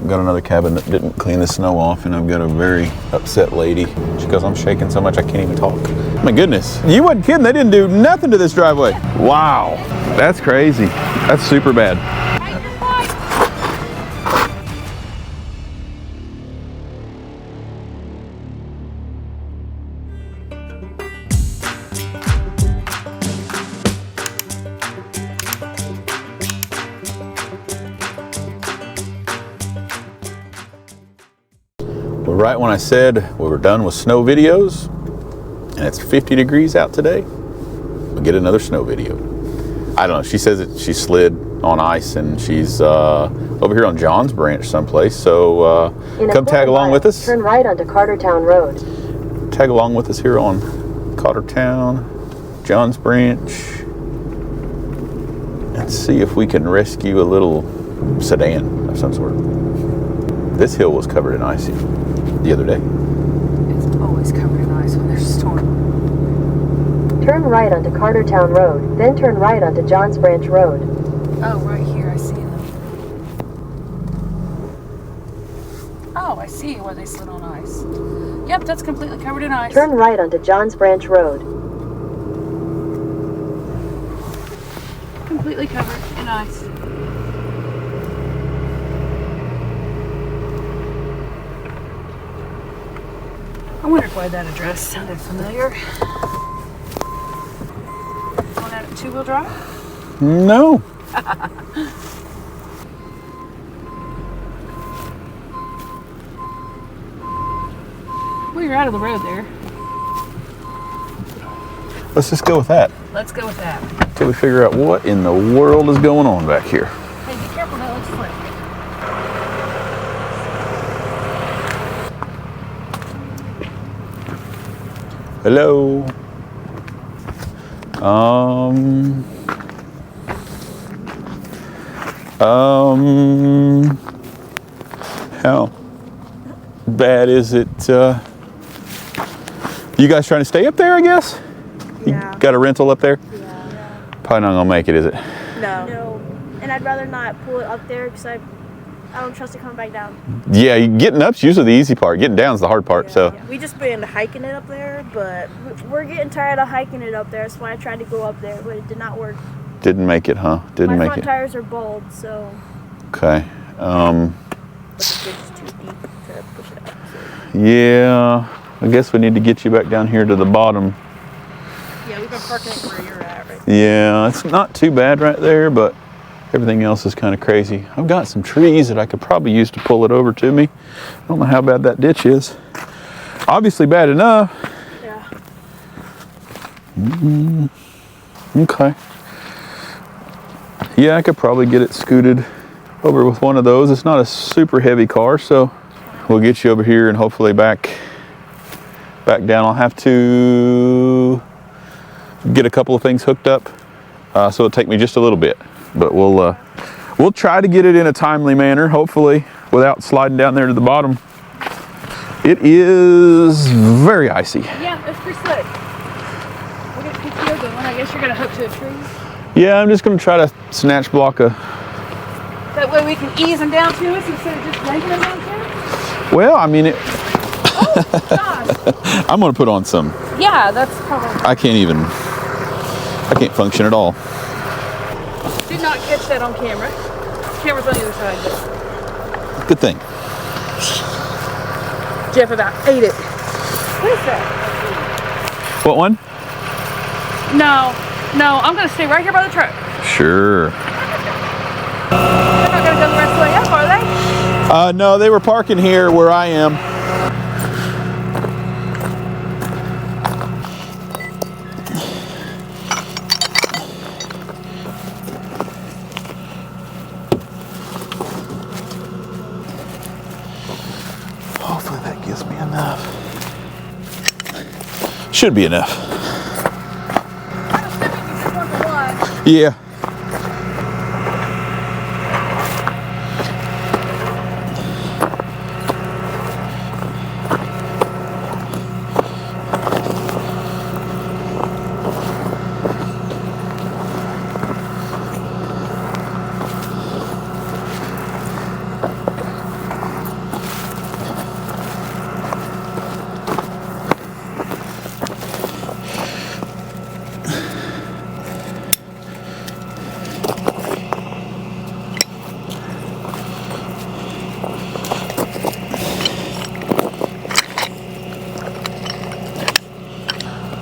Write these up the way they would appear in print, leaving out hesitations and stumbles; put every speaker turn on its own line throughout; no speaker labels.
I've got another cabin that didn't clean the snow off, and I've got a very upset lady. She goes, I'm shaking so much I can't even talk. My goodness, you wasn't kidding. They didn't do nothing to this driveway. Wow, that's crazy. That's super bad. Right when I said we were done with snow videos, and it's 50 degrees out today, we'll get another snow video. I don't know, she says that she slid on ice and she's over here on John's Branch someplace, so come tag along with us.
Turn right onto Cartertown Road.
Tag along with us here on Cartertown, John's Branch, and see if we can rescue a little sedan of some sort. This hill was covered in ice the other day.
It's always covered in ice when there's a storm.
Turn right onto Cartertown Road, then turn right onto Johns Branch Road.
Oh, right here, I see them. Oh, I see where they slid on ice. Yep, that's completely covered in ice.
Turn right onto Johns Branch Road.
Completely covered in ice. I wondered why that address sounded familiar. Going out at two-wheel drive?
No.
Well, you're out of the road there.
Let's just go with that.
Let's go with that.
Until we figure out what in the world is going on back here.
Hey, be careful, that looks slick.
Hello. How bad is it? You guys trying to stay up there, I guess?
Yeah.
You got a rental up there?
Yeah.
Probably not gonna make it, is it?
No. And I'd rather not pull it up there because I don't trust it coming back down.
Yeah, getting up's usually the easy part. Getting down's the hard part. So.
Yeah. We just been hiking it up there, but we're getting tired of hiking it up there. That's why I tried to go up there, but it did not work.
Didn't make it, huh? Didn't make it.
My front tires are bald, so.
Okay.
But the ditch is too deep to push it up. So.
Yeah, I guess we need to get you back down here to the bottom.
Yeah, we've been parking it where you're at, right?
Yeah, it's not too bad right there, but everything else is kind of crazy. I've got some trees that I could probably use to pull it over to me. I don't know how bad that ditch is. Obviously bad enough.
Yeah.
Okay. Yeah, I could probably get it scooted over with one of those. It's not a super heavy car, so we'll get you over here and hopefully back down. I'll have to get a couple of things hooked up, so it'll take me just a little bit. But we'll try to get it in a timely manner, hopefully, without sliding down there to the bottom. It is very icy.
Yeah, it's pretty slick. We'll get PTO going. I guess you're going to hook to a tree.
Yeah, I'm just going to try to snatch block a...
That way we can ease them down to us instead of just yanking them down to.
Well, I mean,
Oh, gosh.
I'm going to put on some...
Yeah, that's probably...
I can't function at all.
Did not catch that on camera. Camera's on the other side, but...
Good thing.
Jeff about ate it. What is that?
What one?
No, I'm going to stay right here by the truck.
Sure.
They're not going to go the rest of the way up, are they?
No, they were parking here where I am. Hopefully that gives me enough. Should be enough.
I'm assuming you just want the one.
Yeah.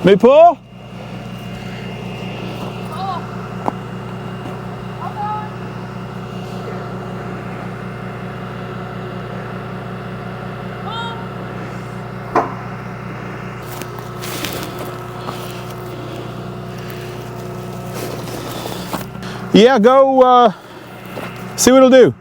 Me pull? Yeah, go see what it'll do.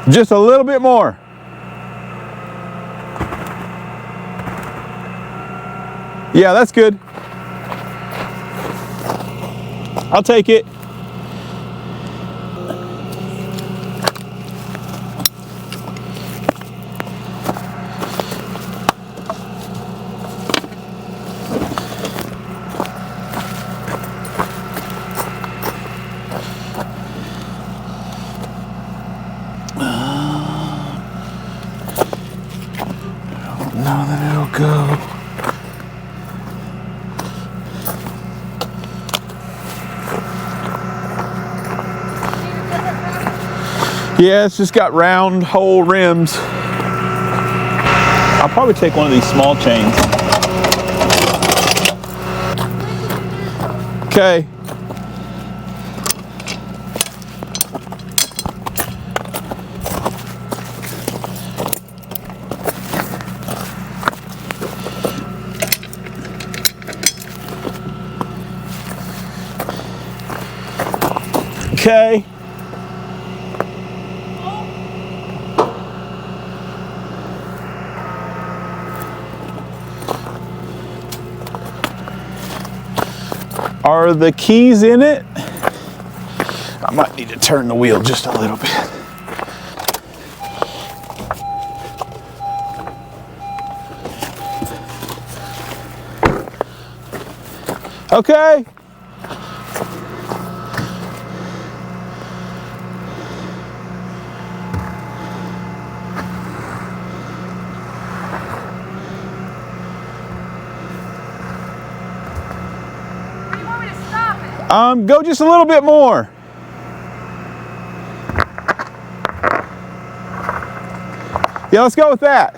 Just a little bit more. Yeah, that's good. I'll take it. Now that it'll go. Yeah, it's just got round hole rims. I'll probably take one of these small chains. Okay. Okay. Are the keys in it? I might need to turn the wheel just a little bit. Okay. Go just a little bit more. Yeah, let's go with that.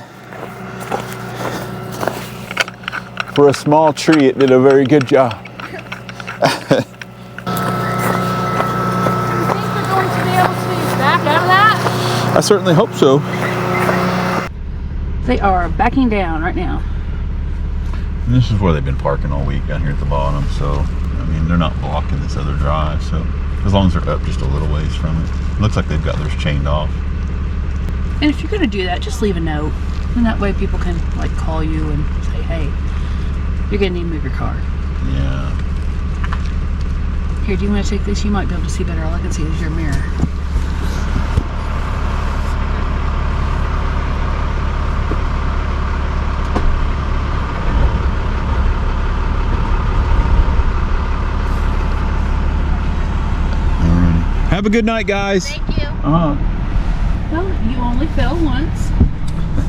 For a small tree, it did a very good job.
Do you think we're going to be able to back out of that?
I certainly hope so.
They are backing down right now.
And this is where they've been parking all week, down here at the bottom, so I mean they're not blocking this other drive, so as long as they're up just a little ways from it. Looks like they've got theirs chained off.
And if you're gonna do that, just leave a note. And that way people can like call you and say, hey, you're gonna need to move your car.
Yeah.
Here, do you want to take this? You might be able to see better. All I can see is your mirror.
Have a good night, guys.
Thank you.
Well, you only fell once.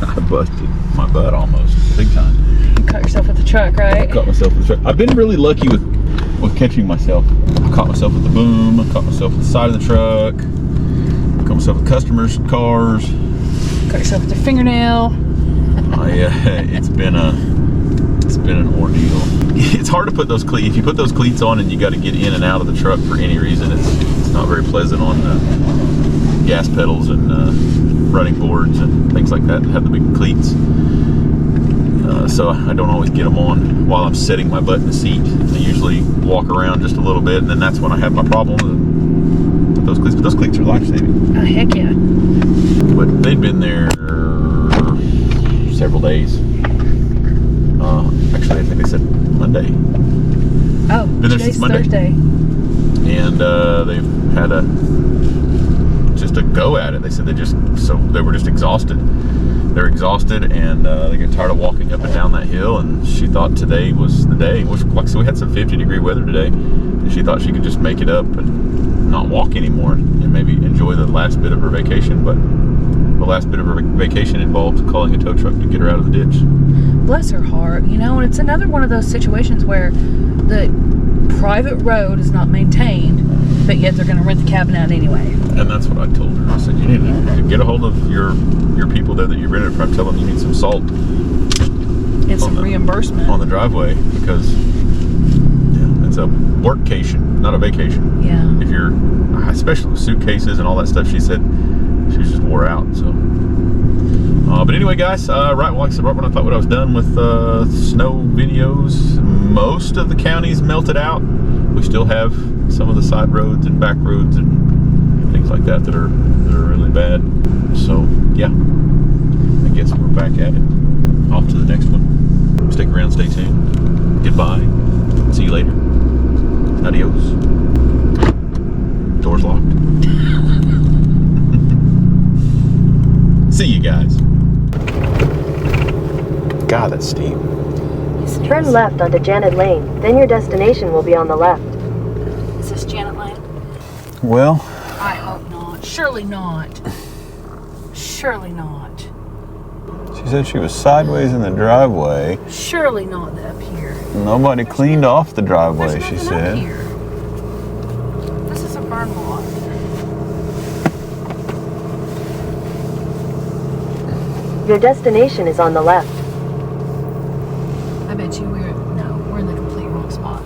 I busted my butt almost, big time.
You caught yourself with the truck, right?
I caught myself with the truck. I've been really lucky with catching myself. I caught myself with the boom. I caught myself with the side of the truck. I caught myself with customers' cars.
Caught yourself with your fingernail.
It's been an ordeal. It's hard to put those cleats. If you put those cleats on and you got to get in and out of the truck for any reason, it's not very pleasant on the gas pedals and running boards and things like that have the big cleats. So I don't always get them on while I'm sitting my butt in the seat. I usually walk around just a little bit, and then that's when I have my problem with those cleats. But those cleats are life-saving.
Oh, heck yeah.
But they'd been there several days. Actually, I think they said Monday.
Oh,
been there since Monday.
Thursday.
And they've had just a go at it. They said they were just exhausted. They're exhausted, and they get tired of walking up and down that hill. And she thought today was the day. So we had some 50-degree weather today, and she thought she could just make it up and not walk anymore and maybe enjoy the last bit of her vacation. But the last bit of her vacation involved calling a tow truck to get her out of the ditch.
Bless her heart, you know, and it's another one of those situations where the private road is not maintained, but yet they're going to rent the cabin out anyway.
And that's what I told her. I said, you need to get a hold of your people there that you rented from. Tell them you need some salt
And some reimbursement
on the driveway, because it's a workcation, not a vacation.
Yeah.
If you're, especially with suitcases and all that stuff, she said she was just wore out. So, but anyway, guys, like I said, right when I thought I was done with snow videos, most of the counties melted out. We still have some of the side roads and back roads and things like that are really bad. So yeah, I guess we're back at it. Off to the next one. Stick around, stay tuned. Goodbye. See you later. Adios. Door's locked. See you guys. God, that's steep.
Turn left onto Janet Lane, then your destination will be on the left.
Is this Janet Lane?
Well,
I hope not. Surely not. Surely not.
she said she was sideways in the driveway.
Surely not up here.
Nobody cleaned off the driveway,
There's
she
nothing
said.
up here. This is a burn lot.
Your destination is on the left.
I bet you we're in the complete wrong spot.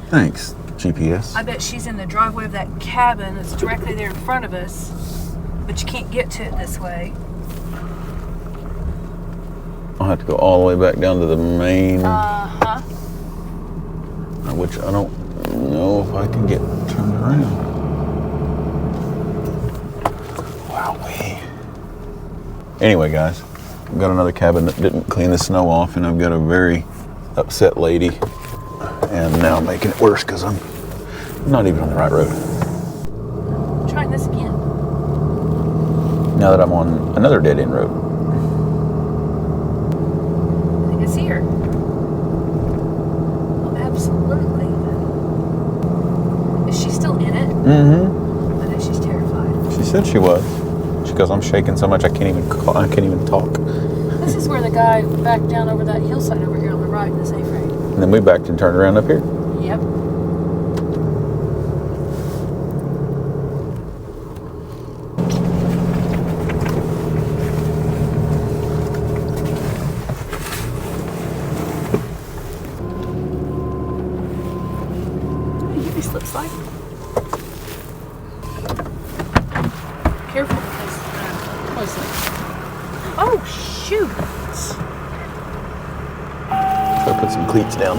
Thanks, GPS.
I bet she's in the driveway of that cabin that's directly there in front of us, but you can't get to it this way.
I'll have to go all the way back down to the main,
Uh-huh.
which I don't know if I can get turned around. Wowee. Anyway, guys, I've got another cabin that didn't clean the snow off, and I've got a very upset lady, and now I'm making it worse because I'm not even on the right road.
Trying this again.
Now that I'm on another dead-end road.
I think it's here. Oh, absolutely. Is she still in it?
Mm-hmm.
I think she's terrified.
She said she was. She goes, I'm shaking so much I can't even talk.
This is where the guy backed down over that hillside over here on the right in this A-frame.
And then we backed and turned around up here.
Yep. Give me slip slide. Careful because oh shoot!
So I put some cleats down.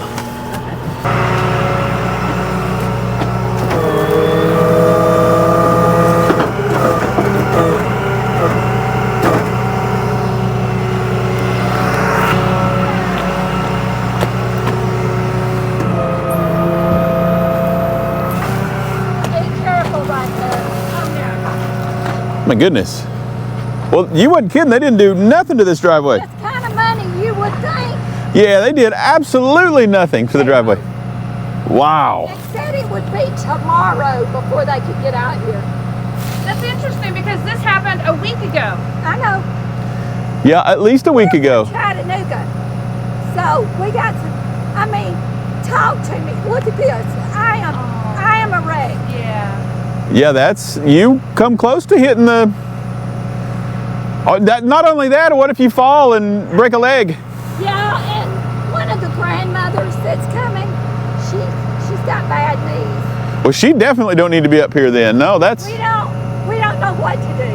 My goodness. Well, you wasn't kidding. They didn't do nothing to this driveway.
That's kind of money you would think.
Yeah, they did absolutely nothing to the driveway. Wow.
They said it would be tomorrow before they could get out here.
That's interesting because this happened a week ago.
I know.
Yeah, at least a week ago.
Chattanooga. So we got to, talk to me. Look at this. I am a wreck.
Yeah.
Yeah, you come close to hitting the, not only that, what if you fall and break a leg?
Yeah, and one of the grandmothers that's coming, she's got bad knees.
Well, she definitely don't need to be up here then. No, that's...
We don't know what to do.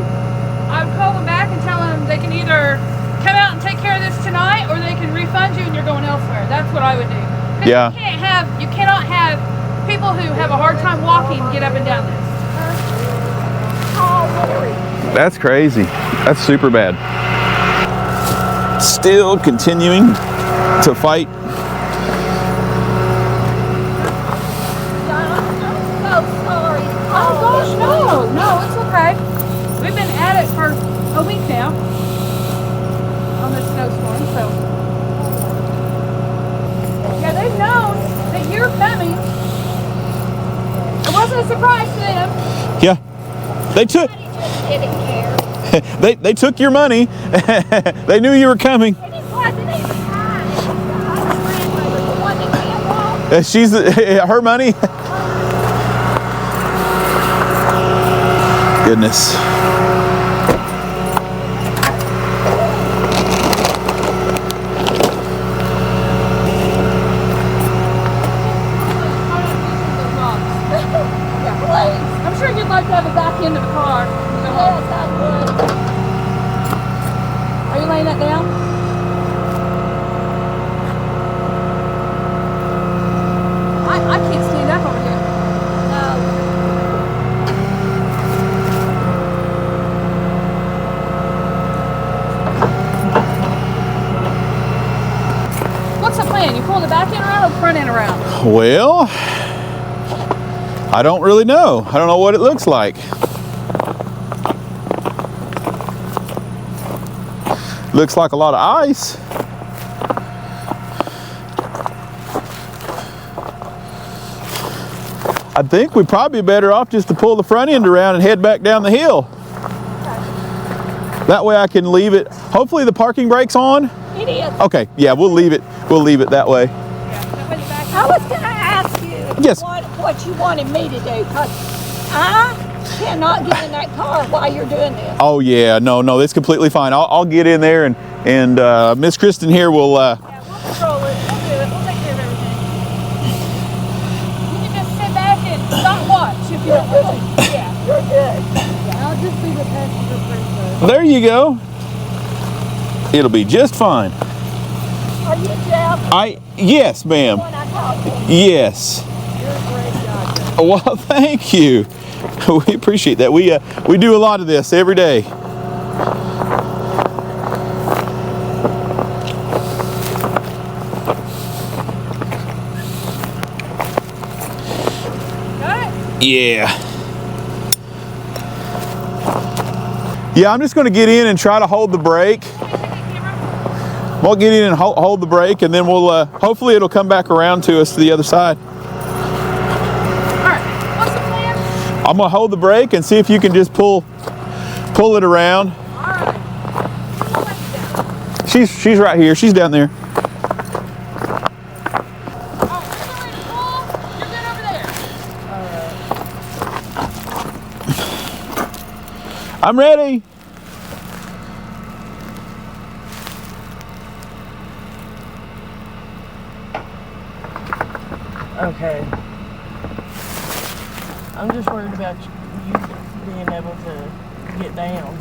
I would call them back and tell them they can either come out and take care of this tonight or they can refund you and you're going elsewhere. That's what I would do. 'Cause
Yeah.
You cannot have people who have a hard time walking get up and down this.
Oh, Lori.
That's crazy. That's super bad. Still continuing to fight.
I'm so sorry.
Oh gosh, no, it's okay. We've been at it for a week now on this snowstorm, so yeah, they've known that you're coming. a surprise to them.
Yeah. They took
Didn't care.
they took your money. They knew you were coming.
And it wasn't even mine. It was the grandmother, the one that can't walk.
She's her money. Goodness.
I'm sure you'd like to have it back into the car.
Yes, I would.
Are you laying that down? I can't stand up over here. What's the plan? You pull the back end around or the front end around?
Well, I don't really know. I don't know what it looks like. Looks like a lot of ice. I think we'd probably be better off just to pull the front end around and head back down the hill. That way I can leave it. Hopefully the parking brake's on.
It is.
Okay, yeah, we'll leave it. We'll leave it that way.
I was going to ask you
Yes.
what you wanted me to do, because I cannot get in that car while you're doing this.
Oh yeah, no, it's completely fine. I'll get in there and Miss Kristen here will.
Yeah, we'll control it. We'll do it. We'll take care of everything. You can just sit back and not watch if you don't want to. Yeah.
You're good.
I'll just be the passenger princess.
There you go. It'll be just fine.
Are you Jeff?
Yes, ma'am.
When I talk to you.
Yes.
You're a great guy.
Well, thank you. We appreciate that. We do a lot of this every day.
Got it?
Yeah. Yeah, I'm just going to get in and try to hold the brake. We'll get in and hold the brake, and then we'll hopefully it'll come back around to us to the other side.
All right. What's the plan?
I'm gonna hold the brake and see if you can just pull it around.
All right.
She's right here. She's down there.
Oh, you're ready to pull? You're good over there.
I'm ready.
Okay. I'm just worried about you being able to get down.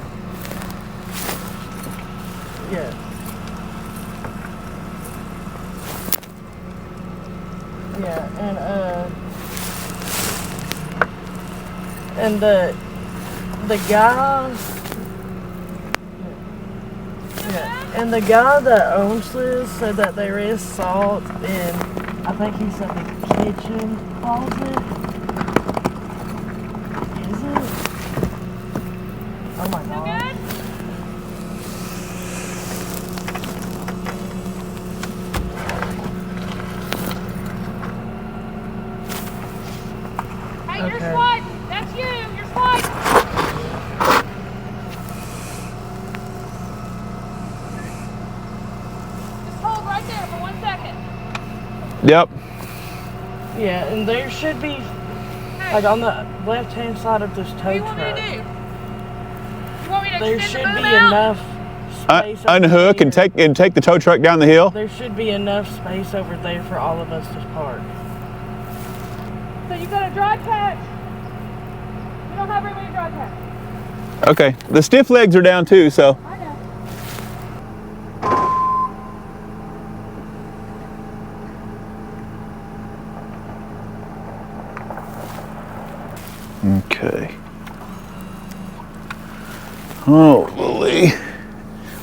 Yeah. Yeah, and the guy, yeah, and the guy that owns this said that there is salt in, I think he said the kitchen closet. Is it? Oh my God.
Good? Hey, you're
Okay.
sliding. That's you. You're sliding. Just hold right there for 1 second.
Yep.
Yeah, and there should be, like on the left-hand side of this
What do
tow
you want me to
truck,
do? You want me to
there
extend
should
the
be
boom out?
enough space over
Unhook and
there.
take the tow truck down the hill.
There should be enough space over there for all of us to park.
So you got a dry patch. You don't have very many dry patch.
Okay. The stiff legs are down too, so.
I know.
Okay. Holy.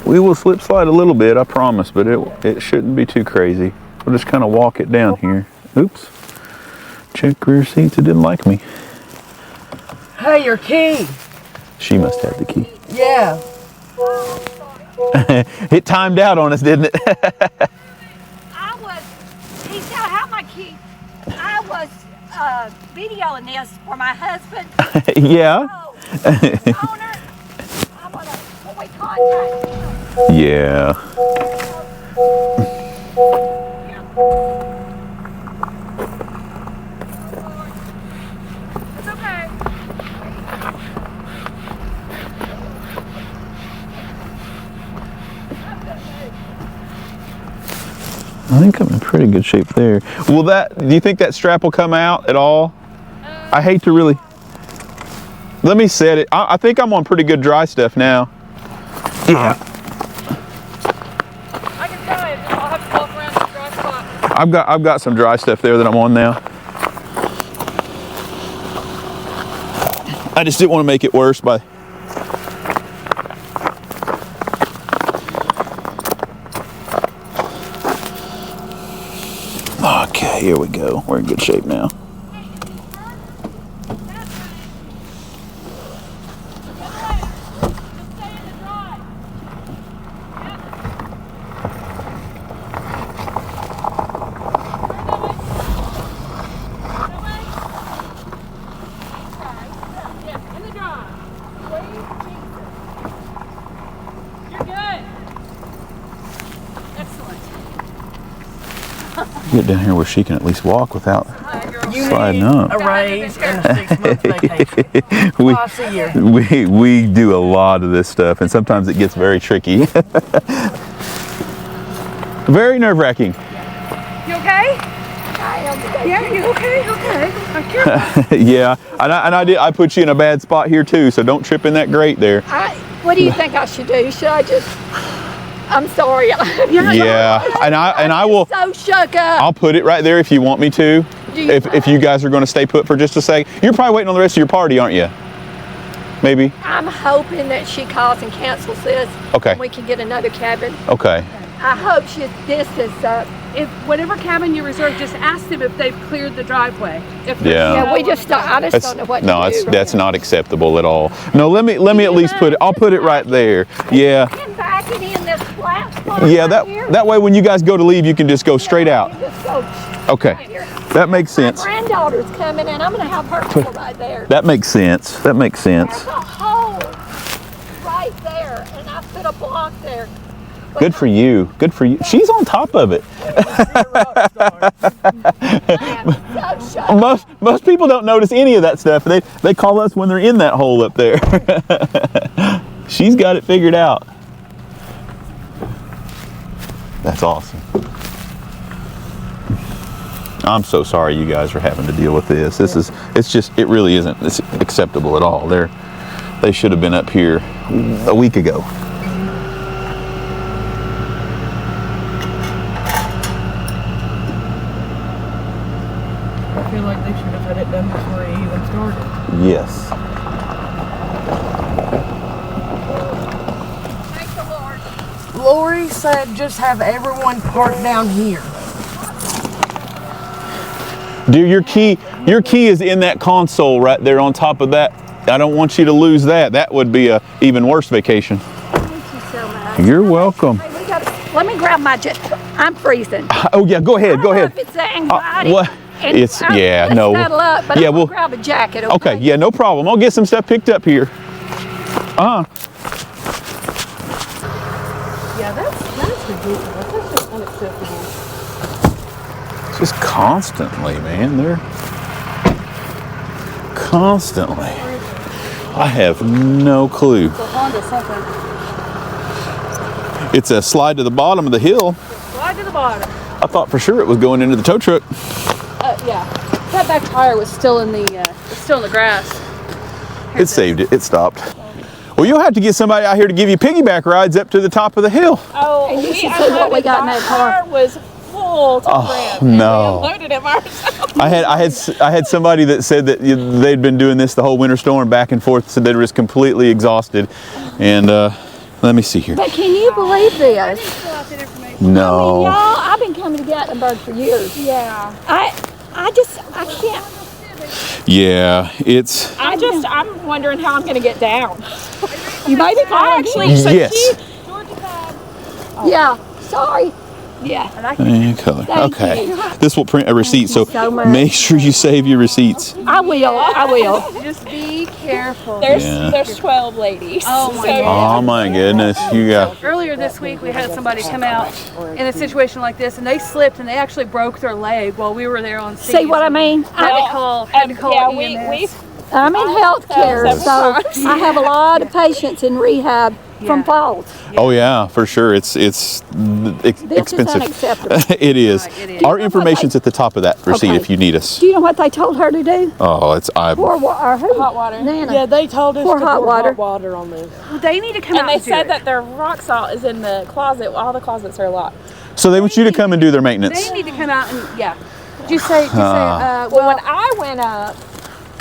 We will slip slide a little bit, I promise, but it shouldn't be too crazy. We'll just kind of walk it down here. Oops. Check rear seats. It didn't like me.
Hey, your key!
She must have the key.
Yeah.
It timed out on us, didn't it?
He said, I have my key. I was videoing this for my husband.
Yeah.
So, owner, I'm gonna point contact him.
Yeah.
It's okay.
I think I'm in pretty good shape there. Will that, do you think that strap will come out at all? I hate to really, let me set it. I think I'm on pretty good dry stuff now. Yeah.
I can try it. I'll have to walk around the dry spot.
I've got some dry stuff there that I'm on now. I just didn't want to make it worse by. Okay, here we go. We're in good shape now. Get down here where she can at least walk without sliding up.
A raise and a 6-month vacation. Twice a year.
We do a lot of this stuff, and sometimes it gets very tricky. Very nerve-wracking.
You okay? Yeah, you okay? Okay. I'm curious.
Yeah, and I put you in a bad spot here too, so don't trip in that grate there.
What do you think I should do? Should I just? I'm sorry.
Yeah, and I will.
So shook up.
I'll put it right there if you want me to. If you guys are going to stay put for just a second, you're probably waiting on the rest of your party, aren't you? Maybe.
I'm hoping that she calls and cancels this.
Okay.
And we can get another cabin.
Okay.
I hope this is
If whatever cabin you reserve, just ask them if they've cleared the driveway. If
Yeah.
Yeah, we just don't, I just don't know what
No,
to do.
that's not acceptable at all. No, let me at least put it. I'll put it right there. Yeah.
And back it in this flat spot
Yeah.
right here.
That way when you guys go to leave, you can just go straight out.
You just go
Okay.
right here.
That makes sense.
My granddaughter's coming in. I'm going to have her go right there.
That makes sense. That makes sense.
There's a hole right there, and I put a block there.
Good for you. Good for you. She's on top of it. Most people don't notice any of that stuff. They call us when they're in that hole up there. She's got it figured out. That's awesome. I'm so sorry you guys are having to deal with this. It really isn't acceptable at all. They should have been up here a week ago.
I feel like they should have had it done before it even started.
Yes.
Thank the Lord.
Lori said just have everyone parked down here.
Dear, your key is in that console right there on top of that. I don't want you to lose that. That would be a even worse vacation.
Thank you so much.
You're welcome.
Hey, let me grab my I'm freezing.
Oh yeah, go ahead. Go ahead.
If it's anxiety.
What? It's yeah,
let's
no.
settle up, but
Yeah,
I'm
we'll
gonna grab a jacket.
Okay, yeah, no problem. I'll get some stuff picked up here.
Yeah, that's ridiculous. That's just unacceptable.
Just constantly, man. They're constantly. I have no clue.
It's a Honda something.
It's a slide to the bottom of the hill.
Slide to the bottom.
I thought for sure it was going into the tow truck.
Yeah. That back tire was still in the grass.
It saved it. It stopped. Well, you'll have to get somebody out here to give you piggyback rides up to the top of the hill.
Oh,
And this is what we got in that car.
Was full to
Oh no!
loaded it ourselves.
I had somebody that said that they'd been doing this the whole winter storm back and forth, so they were just completely exhausted. And let me see here.
But can you believe this?
No.
Y'all, I've been coming to Gatlinburg for years.
Yeah.
I can't.
Yeah, it's.
I'm wondering how I'm going to get down.
You made it.
I actually.
Yes.
Yeah. Sorry. Yeah.
And I can
And color.
Thank
Okay.
you.
This will print a receipt, so
so much.
make sure you save your receipts.
I will.
Just be careful.
There's 12 ladies.
Oh my
So-
God.
Oh my goodness, you got.
Earlier this week, we had somebody come out in a situation like this, and they slipped and they actually broke their leg while we were there on scene.
See what I mean?
Had to call
yeah,
EMS.
I'm in healthcare,
several
so I have a lot of patients in rehab from falls.
Oh yeah, for sure. It's
This
expensive.
is unacceptable.
It is.
It is.
Our information's at the top of that receipt
Okay.
if you need us.
Do you know what they told her to do?
Oh, it's
Pour hot
water.
Nana.
Yeah, they told us
Pour
to
hot
pour
water.
hot water on this.
They need to come
And
out
they
and do
said
it.
that their rock salt is in the closet. All the closets are locked.
So they want you to come and do their maintenance.
They need to come out and Just say,
Well, when I went up,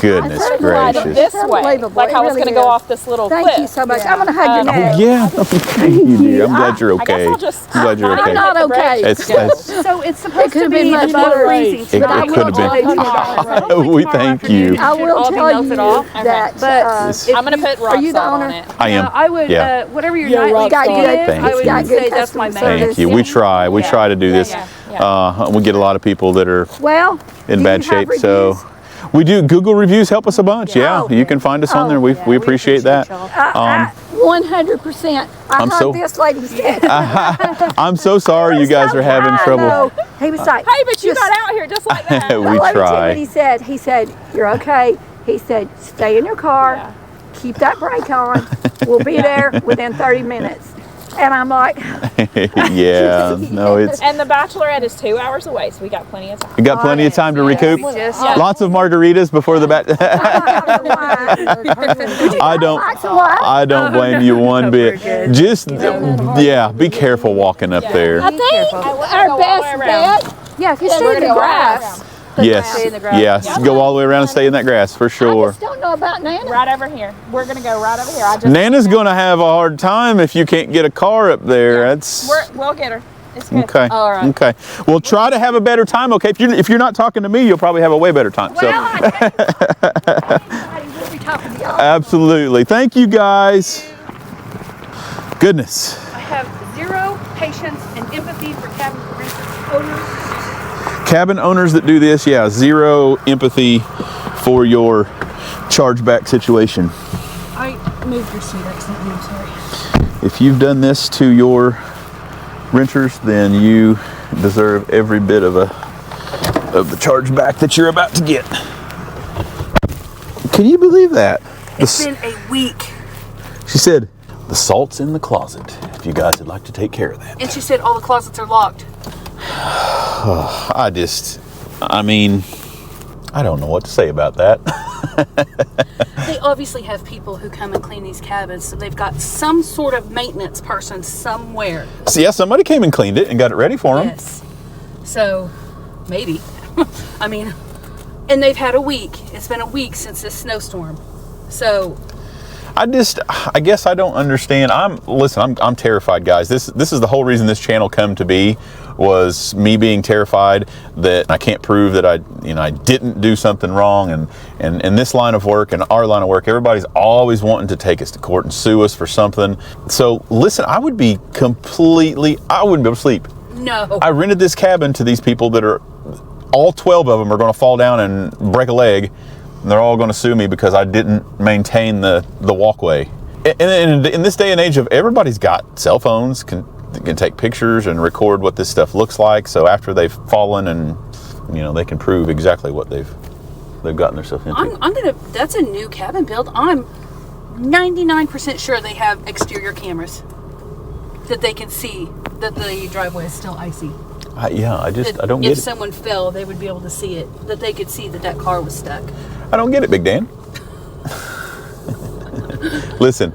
Goodness
I
gracious.
this way,
Unbelievable.
like I
It
was
really
going to go
is.
off this little
Thank
cliff.
you so much. I'm gonna hug your neck.
Oh yeah. Thank you, dear. I'm glad you're
I guess
okay.
I'll just.
I'm glad you're
not
okay.
even
not
hit the
okay.
brakes.
It's
so it's supposed
could've
to
been
be
much
above
better.
freezing.
It
but I
could
will
have
tell
been.
you tomorrow.
We thank you.
I will
All be
tell you
melted off.
that.
But
I'm going to put rock
you the
salt on
owner?
it.
I am.
I would,
Yeah.
whatever your
Yeah,
nightly
rock
got
fee
good.
is,
Thank
I would
you.
Got good
say that's my
customer
main.
service.
Thank you. We try. We
Yeah.
try to do this.
Yeah.
We get a lot of people that are
Well,
in
do
bad
you have
shape. So
reviews?
we do. Google reviews help us a bunch. Yeah,
Oh.
you can find us on there. We appreciate that.
100%. I
I'm
heard
so-
this lady said.
I'm so sorry you guys are having
I
trouble.
know. He was like,
Hey, but you
just-
got out here just like that.
We
Well, let me tell you
try.
what he said. He said, you're okay. He said, stay in your car, keep that brake on. We'll be there within 30 minutes. And I'm like,
Yeah, no, it's.
And the Bachelorette is 2 hours away, so we got plenty of time.
You got plenty of time to recoup.
Just-
Lots of margaritas before the bat. I don't blame you one bit. Just be careful walking up there.
I think our best bet,
Yeah, if you
Yeah,
stay
we're
in the
gonna go
grass.
Yes,
Stay in the grass.
yes. Go all the way around and stay in that grass for
I
sure.
just don't know about Nana.
Right over here. We're going to go right over here. I just,
Nana's gonna have a hard time if you can't get a car up there. That's
we'll get her. It's good.
okay.
All right.
Okay. Well, try to have a better time. Okay. If you're not talking to me, you'll probably have a way better time. So
We'll be talking to y'all.
absolutely. Thank you guys. Goodness.
I have zero patience and empathy for cabin renters owners.
Cabin owners that do this, zero empathy for your chargeback situation.
I moved your seat accidentally, I'm sorry.
If you've done this to your renters, then you deserve every bit of the chargeback that you're about to get. Can you believe that?
It's been a week.
She said, the salt's in the closet, if you guys would like to take care of that.
And she said all the closets are locked.
I don't know what to say about that.
They obviously have people who come and clean these cabins, so they've got some sort of maintenance person somewhere.
So yeah, somebody came and cleaned it and got it ready for them.
Yes. So, maybe. I mean, and they've had a week. It's been a week since this snowstorm. So,
I guess I don't understand. I'm terrified, guys. This is the whole reason this channel come to be, was me being terrified that I can't prove that I didn't do something wrong, and in this line of work and our line of work, everybody's always wanting to take us to court and sue us for something. So listen, I wouldn't be able to sleep.
no.
I rented this cabin to these people that are, all 12 of them are going to fall down and break a leg. And they're all going to sue me because I didn't maintain the walkway. And in this day and age of everybody's got cell phones, can take pictures and record what this stuff looks like. So after they've fallen, and they can prove exactly what they've gotten themselves into.
That's a new cabin build. I'm 99% sure they have exterior cameras that they can see that the driveway is still icy.
I don't get
If
it.
someone fell, they would be able to see it. That they could see that car was stuck.
I don't get it, Big Dan. Listen,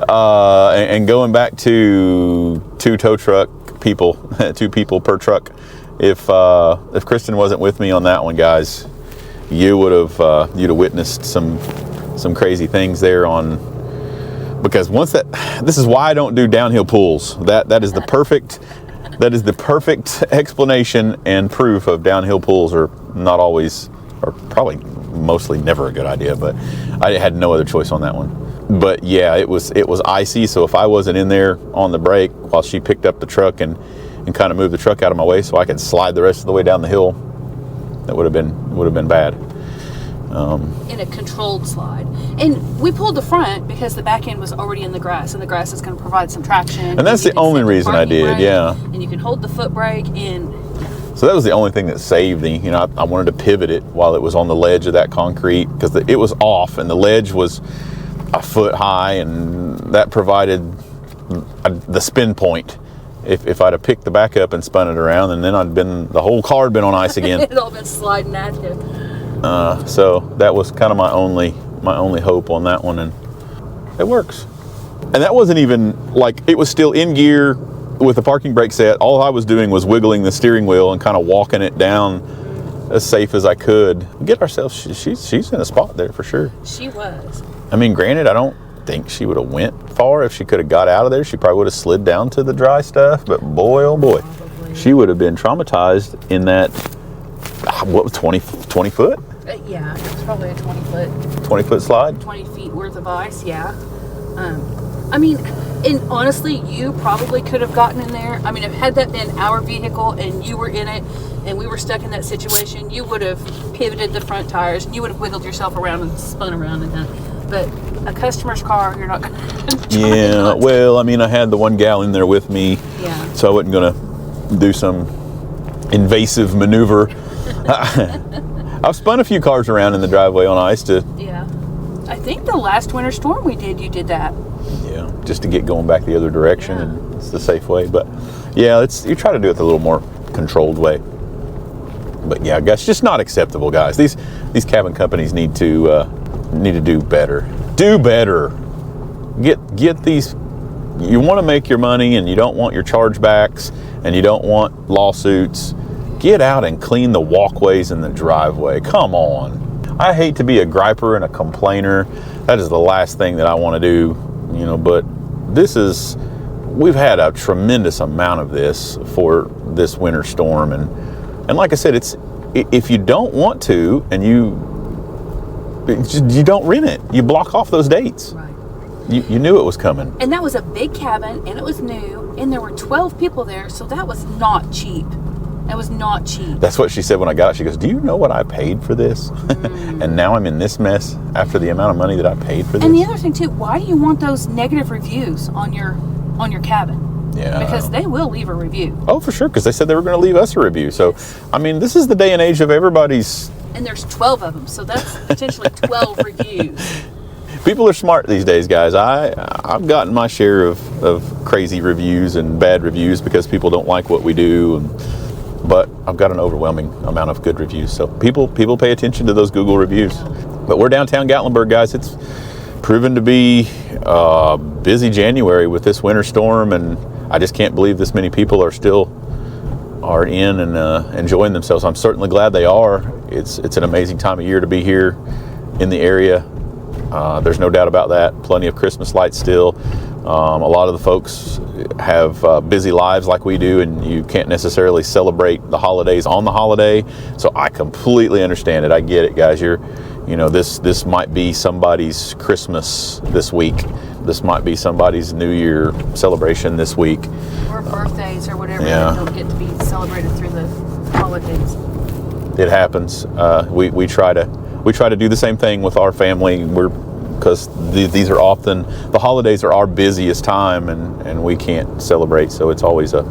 and going back to two tow truck people, 2 people per truck. If Kristen wasn't with me on that one, guys, you'd have witnessed some crazy things there because this is why I don't do downhill pools. That is the perfect explanation and proof of downhill pools are not always, or probably mostly never a good idea, but I had no other choice on that one. But yeah, it was icy, so if I wasn't in there on the break while she picked up the truck and and kind of move the truck out of my way so I could slide the rest of the way down the hill, that would have been bad.
In a controlled slide. And we pulled the front because the back end was already in the grass, and the grass is going to provide some traction.
And that's the only reason I did,
brake,
yeah.
And you can hold the foot brake in.
So that was the only thing that saved me. You know, I wanted to pivot it while it was on the ledge of that concrete, because it was off and the ledge was a foot high, and that provided the spin point. If I'd have picked the back up and spun it around, and then the whole car had been on ice again.
It all been sliding at you.
So that was kind of my only hope on that one, and it works. And that wasn't even like, it was still in gear with the parking brake set. All I was doing was wiggling the steering wheel and kind of walking it down as safe as I could. Get ourselves, she's in a spot there for sure.
She was.
I mean, granted, I don't think she would have went far. If she could have got out of there, she probably would have slid down to the dry stuff. But boy, oh boy, she would have been traumatized in that, what, 20 foot?
Yeah, it was probably a 20
foot slide?
20 feet worth of ice, yeah. I mean, and honestly, you probably could have gotten in there. I mean, had that been our vehicle and you were in it and we were stuck in that situation, you would have pivoted the front tires and you would have wiggled yourself around and spun around and that. But a customer's car, you're not going to.
Yeah, well, I mean, I had the one gal in there with me,
yeah.
So I wasn't going to do some invasive maneuver. I've spun a few cars around in the driveway on ice to.
Yeah. I think the last winter storm we did, you did that.
Yeah, just to get going back the other direction, and it's the safe way. But yeah, you try to do it the little more controlled way. But yeah, guys, just not acceptable, guys. These cabin companies need to do better. Do better. Get these. You want to make your money, and you don't want your chargebacks, and you don't want lawsuits. Get out and clean the walkways in the driveway. Come on. I hate to be a griper and a complainer. That is the last thing that I want to do, you know, but we've had a tremendous amount of this for this winter storm. And like I said, if you don't want to, and you don't rent it, you block off those dates.
Right.
You knew it was coming.
And that was a big cabin, and it was new, and there were 12 people there, so that was not cheap. That was not cheap. That's
what she said when I got it. She goes, "Do you know what I paid for this?" And now I'm in this mess after the amount of money that I paid for this.
And the other thing too, why do you want those negative reviews on your cabin?
Yeah.
Because they will leave a review.
Oh, for sure, because they said they were going to leave us a review. So, I mean, this is the day and age of everybody's.
And there's 12 of them, so that's potentially 12 reviews.
People are smart these days, guys. I've gotten my share of crazy reviews and bad reviews because people don't like what we do. But I've got an overwhelming amount of good reviews. So people pay attention to those Google reviews. But we're downtown Gatlinburg, guys. It's proven to be a busy January with this winter storm, and I just can't believe this many people are in and enjoying themselves. I'm certainly glad they are. It's an amazing time of year to be here in the area. There's no doubt about that. Plenty of Christmas lights still. A lot of the folks have busy lives like we do, and you can't necessarily celebrate the holidays on the holiday. So I completely understand it. I get it, guys. This might be somebody's Christmas this week. This might be somebody's New Year celebration this week.
Or birthdays or whatever that don't get to be celebrated through the holidays.
It happens. We try to do the same thing with our family. Because these are often, the holidays are our busiest time, and we can't celebrate, so it's always a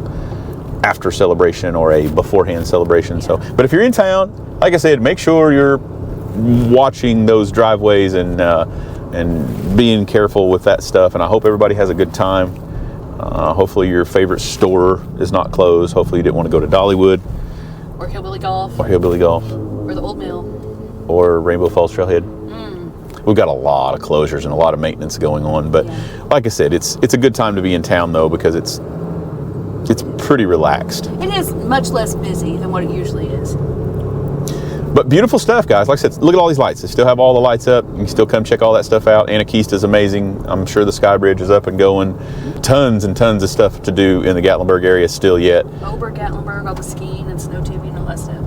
after celebration or a beforehand celebration. So, but if you're in town, like I said, make sure you're watching those driveways and being careful with that stuff. And I hope everybody has a good time. Hopefully your favorite store is not closed. Hopefully you didn't want to go to Dollywood
or Hillbilly Golf
or
the Old Mill
or Rainbow Falls Trailhead. We've got a lot of closures and a lot of maintenance going on, but like I said, it's a good time to be in town though, because it's pretty relaxed.
It is much less busy than what it usually is.
But beautiful stuff, guys. Like I said, look at all these lights. They still have all the lights up. You can still come check all that stuff out. Anakista is amazing. I'm sure the Sky Bridge is up and going. Tons and tons of stuff to do in the Gatlinburg area still yet.
Over Gatlinburg, all the skiing and snow tubing and all that stuff.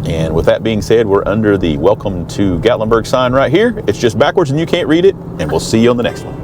And with that being said, we're under the Welcome to Gatlinburg sign right here. It's just backwards and you can't read it, and we'll see you on the next one.